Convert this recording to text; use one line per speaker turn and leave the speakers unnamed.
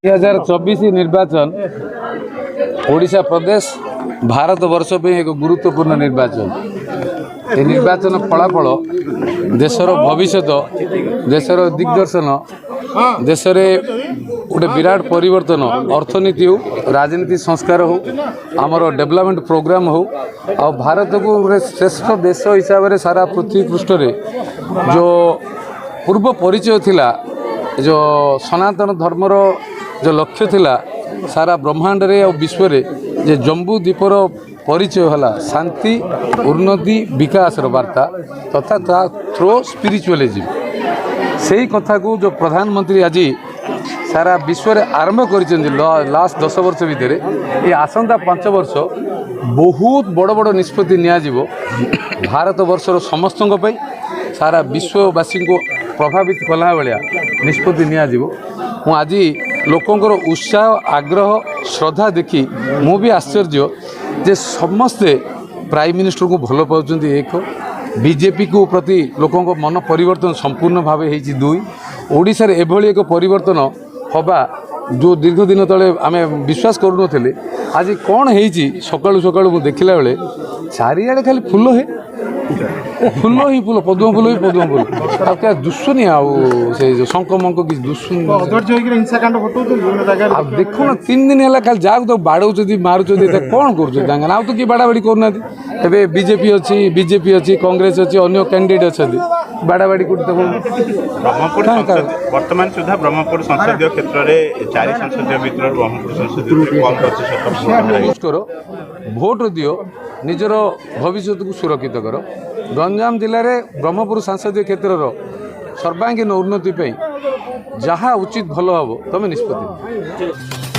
2024 निर्वाचन ओडिशा प्रदेश भारत वर्ष पे एक गुरुत्वपूर्ण निर्वाचन। ये निर्वाचन फलाफल देशर भविष्य, देशर दिग्दर्शन, देश गोटे विराट परिवर्तन अर्थनीति हो, राजनीति संस्कार हो, आमर डेवलपमेंट प्रोग्राम हो, आ भारत को श्रेष्ठ देश हिसाब से सारा पृथ्वी पृष्ठ जो पूर्व परिचय थिला, जो सनातन धर्मर जो लक्ष्य थिला सारा ब्रह्मांड रे और विश्व रे जे जम्बू द्वीपर परिचय हला शांति उन्नति विकास वार्ता तथा थ्रो स्पिरिचुअलिज्म से कथा को जो प्रधानमंत्री आज सारा विश्व रे आरंभ कर लास्ट 10 वर्ष भितर ये आसंता 5 वर्ष बहुत बड़ बड़ निष्पत्ति नियाजिबो भारत वर्षर समस्त सारा विश्ववासी को प्रभावित कला भाया निष्पत्ति नियाजिबो। मु आज लोकंकर उत्साह आग्रह श्रद्धा देखी मु भी आश्चर्य जे समस्ते प्राइम मिनिस्टर को भल पाउछन्ती, एक बीजेपी को प्रति लोकंक मन परिवर्तन संपूर्ण भाव होईछि, 2 ओडिशा रे एभली एक परिवर्तन हवा जो दीर्घ दिन तले आमे विश्वास करू नथिले आज कौन होईछि सकाळु सकाळु मु देखिला बेले चारियाडे खाली फूल है फूल ही फूल पद्म फूल ही पद्म फूल आ क्या दुश्मनी से शंख मंक कि दुश्मनी देखो ना 3 दिन है खाली जाग तो बाड़ौती मारुँच कौन कर आ तो किए बाड़ाबाड़ी करना एवं बीजेपी अच्छी कांग्रेस अच्छी अन्य कैंडिडेट अच्छा बाड़ाबाड़ी
वर्तमान सुधा ब्रह्मपुर संसदीय क्षेत्र में 4 संसदीय भितर ब्रह्मपुर संसदीय
करो भोट दियो निजर भविष्य को सुरक्षित कर। गंजाम जिले में ब्रह्मपुर संसदीय क्षेत्र सर्वांगीन उन्नति जहाँ उचित भल हम तुम निष्पत्ति।